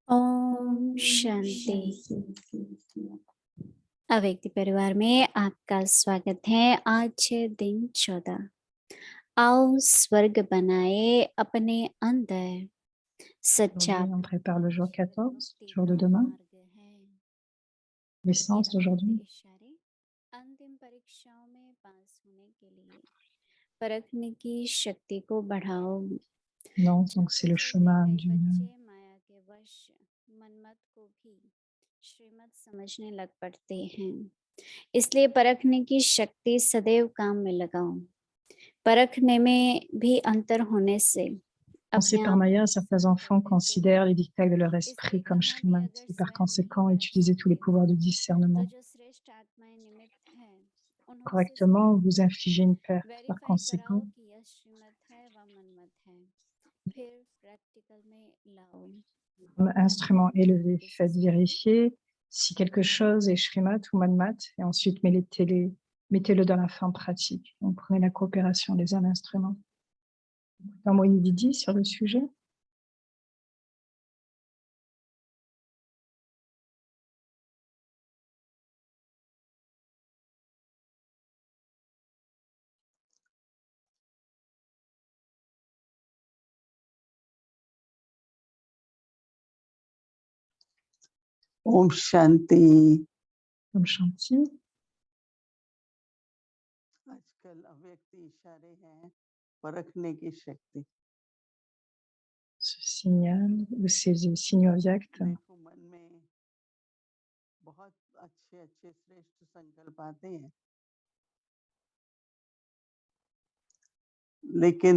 ओम शांति। अव्यक्ति परिवार में आपका स्वागत है। आज है दिन 14। आओ स्वर्ग बनाए अपने अंदर, सच्चा Aujourd'hui, on prépare le jour 14, मुक्ति jour de का demain, मार्ग है। ये l'essence अव्यक्त d'aujourd'hui. इशारे अंतिम परीक्षाओं में पास होने के लिए परखने की शक्ति को बढ़ाओ। Non, donc c'est चलते le चलते chemin कई d'une... बच्चे माया के वश मनमत को भी श्रीमत समझने लग पड़ते हैं। इसलिए परखने की शक्ति सदैव काम में लगाओ। परखने में भी अंतर होने से Pensés अपने par आप Maya, को certains सही कर enfants लेते considèrent हैं। les dictats de leur इसलिए esprit comme कहाँ भी Shrimat अगर et par स्वयं नहीं conséquent utiliser tous les पहचानते pouvoirs de तो discernement. जो श्रेष्ठ आत्माएं निमित्त है उन्हों से Correctement, vous infligez une perte. Par verify कराओ conséquent, कि यह श्रीमत है व मनमत है, फिर प्रैक्टिकल में लाओ। comme instrument élevé, this faites is called vérifier si quelque chose est Shrimat ou Manmat et ensuite mettez-le dans la forme pratique. Donc, prenez la coopération des un instrument. Un mot Didi sur le sujet. Om Shanti. Comme Shanti. आजकल अव्यक्त इशारे हैं परखने की शक्ति। Ce signal ou ces signaux exacts. देखो मन में बहुत अच्छे अच्छे श्रेष्ठ संकल्प आते हैं, लेकिन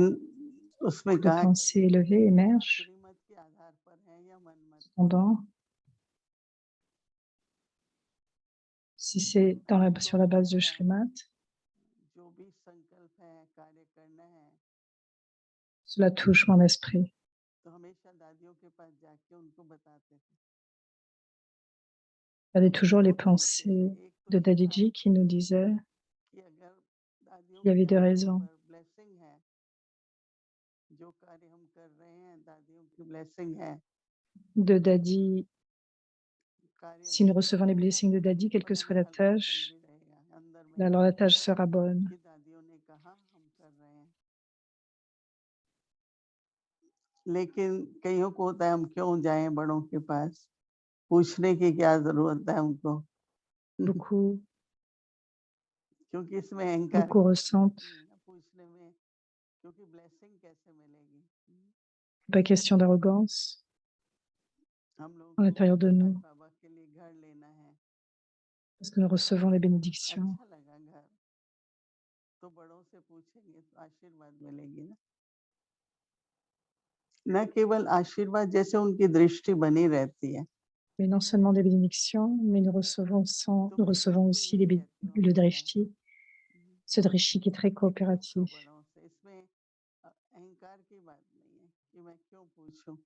उसमें De कहा pensées élevées émergent. श्रीमत के आधार पर है या Manmath. Cependant, si c'est sur la base de Shrimat, जो भी संकल्प है कार्य करना है cela touche mon esprit. तो हमेशा दादियों के पास जाके उनको बताते थे। Il y avait toujours les pensées de Dadiji qui nous disaient कि अगर दादियों qu'il y avait के deux आधार raisons. पर ब्लेसिंग है, जो कार्य हम कर रहे हैं दादियों की ब्लेसिंग है, De Dadi, कार्य si nous recevons les blessings de Dadi, quelle que soit la tâche, भी रहेगा अंदर में alors la tâche sera bonne. कि दादियों ने कहा हम कर रहे हैं। लेकिन कईयों को होता है हम क्यों जाएं बड़ों के पास, पूछने की क्या जरूरत है हमको। Beaucoup, क्योंकि इसमें अहंकार beaucoup की ressentent. जरूरत नहीं है ना पूछने में, क्योंकि ब्लेसिंग कैसे मिलेगी। Pas question d'arrogance हम लोगों à को l'intérieur de आज nous, बाबा के लिए घर लेना है, parce que nous recevons les bénédictions. अच्छा लगा घर, तो बड़ों से पूछेंगे तो आशीर्वाद मिलेगी ना। न केवल आशीर्वाद, जैसे उनकी दृष्टि बनी रहती है। Mais non seulement des bénédictions, mais nous recevons aussi le drishti, ce drishti qui est très coopératif. बड़ों से इसमें अहंकार की बात नहीं है कि मैं क्यों पूछूं।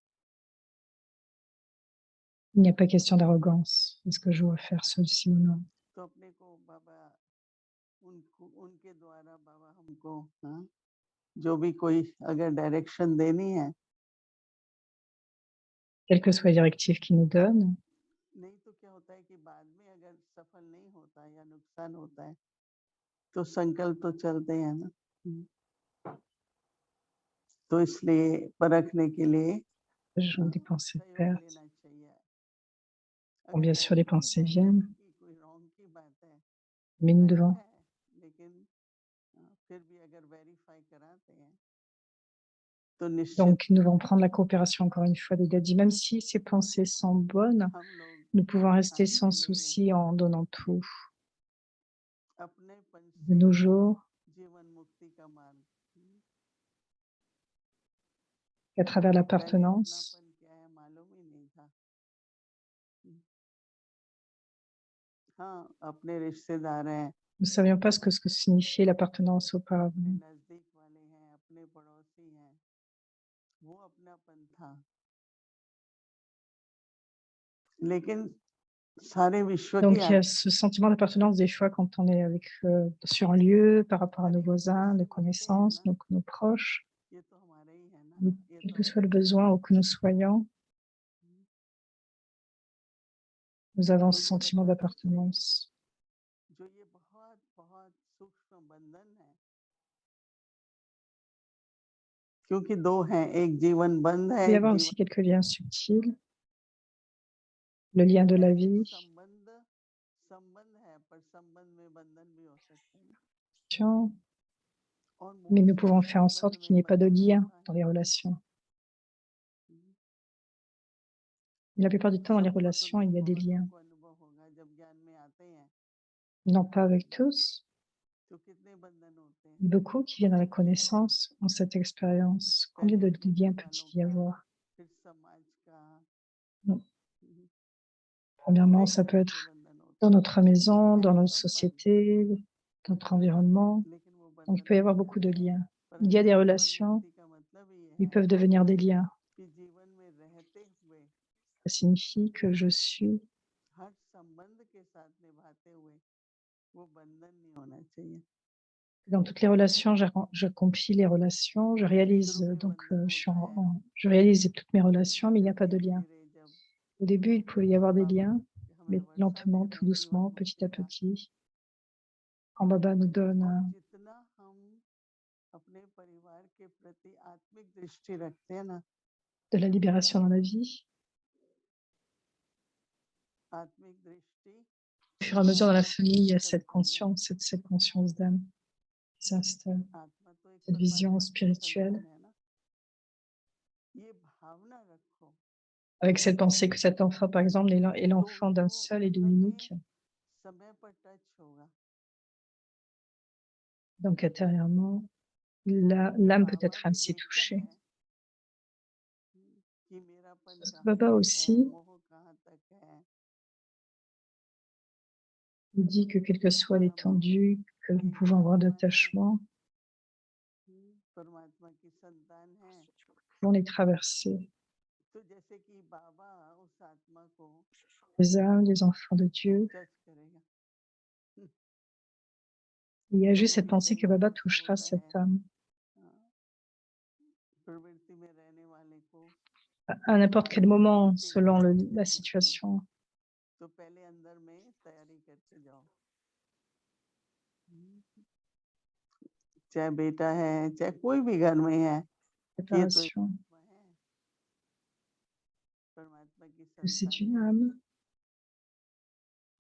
Il n'y a pas question d'arrogance. Est-ce que je dois faire ceci ou non? तो अपने को बाबा उनके द्वारा बाबा हमको जो भी कोई अगर डायरेक्शन देनी है, Quelles que soient les directives qu'ils nous donnent, नहीं तो क्या होता है कि बाद में अगर सफल नहीं होता या नुकसान होता है तो संकल्प तो चलते हैं ना। तो इसलिए परखने के लिए des pensées de सहयोग perte. लेना चाहिए। Bon, अगर bien sûr, les direction pensées है viennent, कि कोई रॉन्ग की बात है, mais nous सही devons, है, लेकिन फिर भी अगर वेरीफाई कराते हैं तो निश्चित donc, nous devons prendre la coopération encore une fois de Daddy. Même si ces pensées sont bonnes, हम लोग nous pouvons rester आज sans के लिए souci en donnant tout. अपनेपन De से nos jours, जीवन मुक्ति का मार्ग, à travers तो पहले l'appartenance, अपनापन क्या है मालूम ही नहीं था। हाँ, अपने रिश्तेदार हैं, nous ne savions pas ce que signifiait l'appartenance auparavant. अपने नजदीक वाले हैं, अपने पड़ोसी हैं, वो अपनापन था। लेकिन सारे विश्व की Donc, il y a ce sentiment d'appartenance des fois quand on est sur un lieu, par rapport à nos voisins, nos connaissances, nos proches, ये तो हमारे ही है ना, mais ये quel तो que soit le अपने हैं। besoin où que nous soyons, nous avons जो ce ये sentiment बताते हैं d'appartenance. जो ये बहुत बहुत सूक्ष्म बंधन है क्योंकि दो हैं एक जीवन बंध है Il peut y एक avoir जीवन aussi quelques liens subtils, le lien de la vie, संबंध संबंध है पर संबंध में बंधन भी हो सकते हैं और mais nous mostly pouvons faire en sorte संबंध qu'il n'y में ait pas de बंधन lien होता dans है les relations. Et la plupart du temps, dans les सबको तो relations, नहीं il y a des बहुतों liens. को अनुभव होगा जब ज्ञान में आते हैं Non pas avec tous, तो कितने बंधन होते हैं mais beaucoup qui viennent à la connaissance ont cette expérience. Combien पहले de अपने liens घर वालों peut-il y का avoir? फिर समाज का Non. हम्म, Premièrement, कई ça peut तरह के être बंधन होते dans हैं notre maison, है dans notre संबंध société, dans notre environnement. लेकिन वो Donc, il बंधन peut y avoir नहीं beaucoup de रहते liens. Il y a परंतु des जीवन relations, मुक्ति का मतलब ही ils है peuvent devenir des liens. कि जीवन में रहते हुए Ça signifie que je suis. हर संबंध के साथ निभाते हुए वो बंधन नहीं होना चाहिए Dans toutes les relations, j'accomplis les relations, je réalise, शुरू में donc बंधन je suis होता है je réalise toutes mes relations, mais il n'y a pas de धीरे lien. धीरे जब Au début, il pouvait y avoir des बाबा liens, हमें mais वर्षा दे lentement, रहे tout हैं जीवन doucement, petit मुक्ति à का petit, quand Baba nous donne और जितना हम अपने परिवार के प्रति आत्मिक दृष्टि रखते हैं ना de la libération dans la vie, आत्मिक दृष्टि au fur et à mesure dans la आत्मा famille, il y a सत्संग है cette conscience d'âme qui s'installe, आत्मा तो एक cette vision परमात्मा की spirituelle, संतान है ना ये भावना रखो avec cette pensée que cet enfant, par exemple, est तो l'enfant d'un उनको seul et अंदर में d'unique. समय पर टच होगा Donc intérieurement, कि l'âme peut बाबा être भी ainsi देखता touchée. है कि मेरापन कहाँ Baba तक है aussi, मोह कहाँ तक है il dit que quelle que soit और हम l'étendue que nous एक pouvons avoir आत्मा है d'attachement, परमात्मा की संतान है on les traverser. तो जैसे कि बाबा उस आत्मा को Les âmes, les enfants de Dieu. Touch करेगा Il y a juste कभी cette भी pensée कई que बार Baba ऐसा touchera होता cette है âme प्रवृत्ति में रहने वाले को à n'importe quel moment, प्रवृत्ति selon होती la रहती है situation. तो पहले अंदर में तैयारी करते जाओ चाहे बेटा है चाहे कोई भी घर में है कि ये तो एक Préparation. आत्मा है परमात्मा की Que c'est संतान une है âme,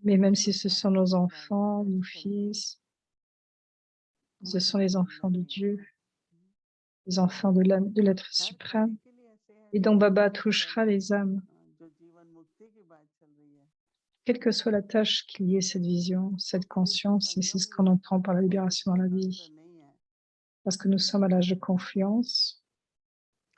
mais même तो si ce sont शायद nos ये बाबा enfants, टच nos करेंगे fils, तो ce मुझे sont कोई les enfants बंधन de नहीं Dieu, होगा les enfants de de l'être हर suprême, कार्य के लिए ऐसे है et कि donc Baba जितना touchera जब les âmes. जो जीवन मुक्ति की बात चल रही है Quelle que soit la tâche qu'il y ait cette vision, cette ये तो conscience, et c'est संगम ce qu'on युग entend par la कोई libération dans la स्वतंत्र vie, नहीं है parce que nous sommes à l'âge de confiance.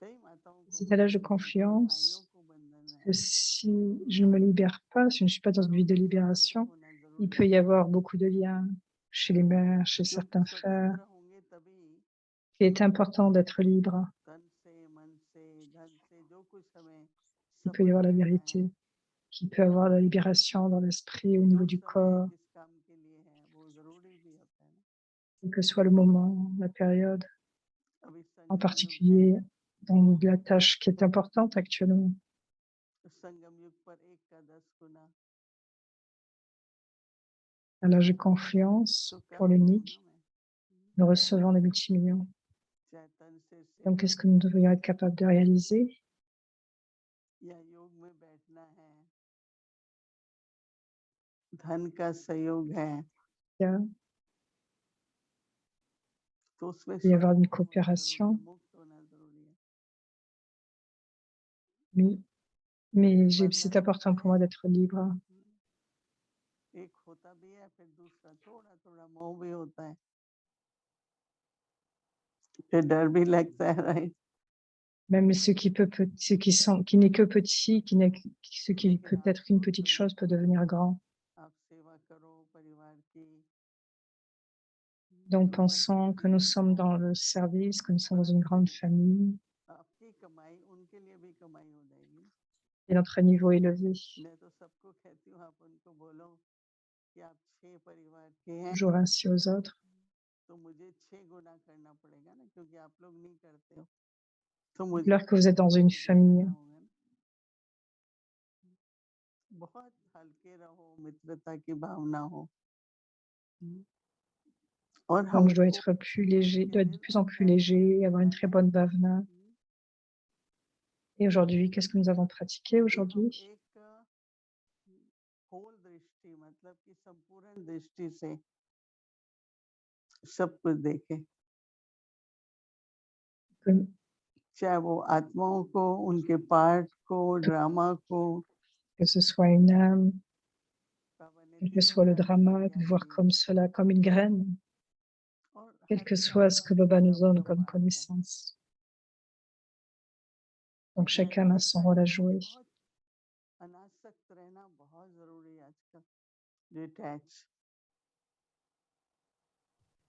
कई माताओं को C'est à l'âge de बंधन है कई भाइयों confiance को बंधन है que si je ne me libère pas, si je ne suis pas dans une पर vie de उनमें स्वतंत्र libération, होना il जरूरी peut y है avoir beaucoup de liens chez les mères, chez क्योंकि certains frères. स्वतंत्र होंगे तभी Il est important d'être libre. तन से मन से धन से जो कुछ हमें Il peut y सफल avoir la रहना है vérité, qu'il peut y avoir la libération dans l'esprit, au niveau जो du समय corps, जिस काम के लिए है वो जरूरी भी होता है ना quel que soit le moment, la période, अभी en संगम युग है particulier dans la tâche qui est importante actuellement. संगम युग पर एक का 10 गुना À l'âge de तो confiance, क्या pour कहूँ l'unique, ना मैं nous recevons des multimillions. चाहे तन से Donc, सेवा qu'est-ce que nous devrions être capables de réaliser? या योग में बैठना है धन का सहयोग है Il तो उसमें peut y avoir une स्वतंत्र होना जरूरी है coopération, मुक्त होना जरूरी है mais, mais c'est बंधन important होता pour है moi d'être libre. एक होता भी है फिर दूसरा थोड़ा थोड़ा मोह भी होता है फिर डर भी लगता है right Même ce qui sont, qui n'est que petit, ce qui लेकिन peut आप être une petite सोचो chose peut devenir grand. आप सेवा करो परिवार की Donc, संपत्ति pensons que nous जीवन sommes हो dans le service, que nous sommes dans une परंतु grande famille आपकी कमाई उनके लिए भी कमाई हो जाएगी et notre niveau élevé. मैं तो सबको कहती हूँ आप उनको बोलो कि आप 6 परिवार के हैं Toujours ainsi aux autres. तो मुझे 6 गुना करना पड़ेगा ना क्योंकि आप लोग नहीं करते हो तो मुझे Dites-leur que vous êtes dans une मुझे famille. करना होगा ना बहुत हल्के रहो, मित्रता की भावना हो। हम्म, और Donc, je dois हमको être plus léger, dois être de गहन plus en plus अभ्यास léger, avoir une करना très है। bonne bhavana. Et aujourd'hui, qu'est-ce que nous avons pratiqué कि हम aujourd'hui? एक होल दृष्टि मतलब कि संपूर्ण दृष्टि से सब कुछ देखें, Que, चाहे वो आत्माओं को, उनके पाठ को, ड्रामा को, que ce soit une âme, बाबा ने quel que तीनों soit le प्रकार का drama, de ज्ञान voir दिया comme cela, comme une graine, और quel हर que एक soit ce आत्मा que का Baba nous अपना donne अपना comme पाठ है। connaissance. Donc, लेकिन chacun a ऐसा son rôle à रहना jouer. बहुत अनासक्त रहना बहुत जरूरी है आजकल, detach.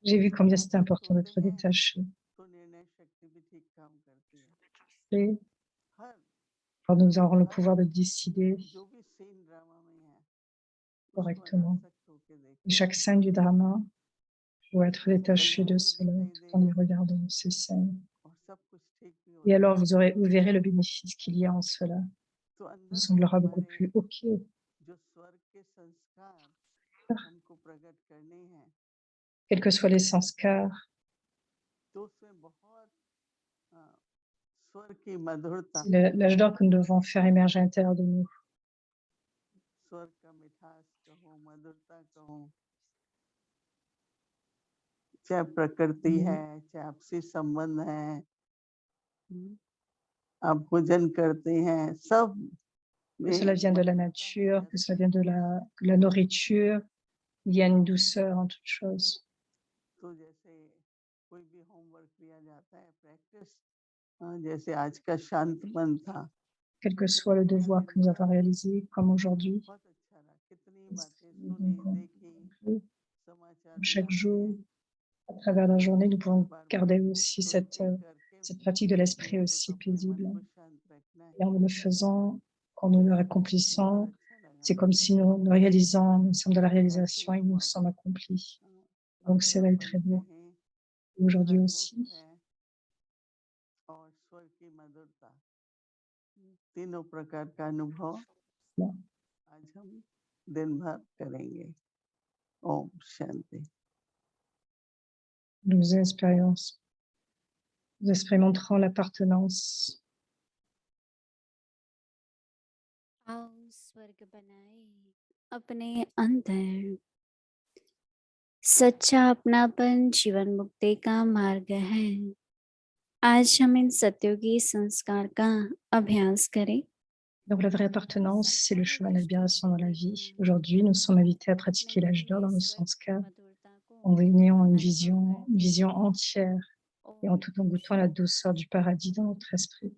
J'ai vu combien c'était आसक्त important होते d'être हैं détaché. तो निर्णय शक्ति भी ठीक काम करती है। Et हर alors, nous avons le हर pouvoir de décider जो भी सीन ड्रामा में है उसको correctement. अनासक्त होके Et देखें। chaque scène du drama doit être détaché de कल्याण भी cela दिखाई tout en y देगा regardant ces scènes. और सब कुछ ठीक भी हो Et alors, जाएगा। vous verrez le bénéfice qu'il y a en cela. तो Vous अंदर में semblera beaucoup हमारे plus OK. जो स्वर्ग के संस्कार हमको प्रकट करने हैं, Quels que soient les sanskars, तो उसमें बहुत अ, स्वर्ग की मधुरता, c'est l'âge d'or que nous devons faire émerger à l'intérieur de nous. स्वर्ग का मिठास कहो, मधुरता कहो, चाहे प्रकृति है, चाहे आपसी संबंध है, हम्म, आप भोजन करते हैं, सब Que में cela vienne de la मधुरता है। nature, que cela जैसे vienne de la nourriture, il y a une douceur en toute chose. तो जैसे कोई भी होमवर्क दिया जाता है, प्रैक्टिस, जैसे आज का शांत मन था, Quel que soit le devoir que nous avons réalisé, comme aujourd'hui, बहुत अच्छा रहा, कितनी बातें सुनी, देखी, समाचार भी chaque आते jour, हैं, à travers la journée, nous pouvons बार बार garder aussi उसको cette, एक करके cette pratique de l'esprit नियमित aussi अपने मन paisible. को शांत रखना Et है। en le faisant, quand nous le बहुत accomplissons, अच्छा लगा। c'est comme si nous réalisons, nous sommes dans la ऐसे réalisation ही et nous हम sommes accomplis. Donc c'est là अपनापन très beau. कहें, Aujourd'hui सन्मुख aussi, है और स्वर की मधुरता, तीनों प्रकार का अनुभव bon, आज हम दिन भर करेंगे। ओम शांति। nous expérimenterons l'appartenance. आओ स्वर्ग बनाए अपने अंदर, सच्चा अपनापन जीवन मुक्ति का मार्ग है। आज हम इन सत्यों की संस्कार का अभ्यास करें। Donc la vraie appartenance, c'est le chemin de la libération dans la vie. Aujourd'hui, nous sommes invités à pratiquer l'âge d'or dans le sens cas, en ayant une vision entière et en tout en goûtant la douceur du paradis dans notre esprit.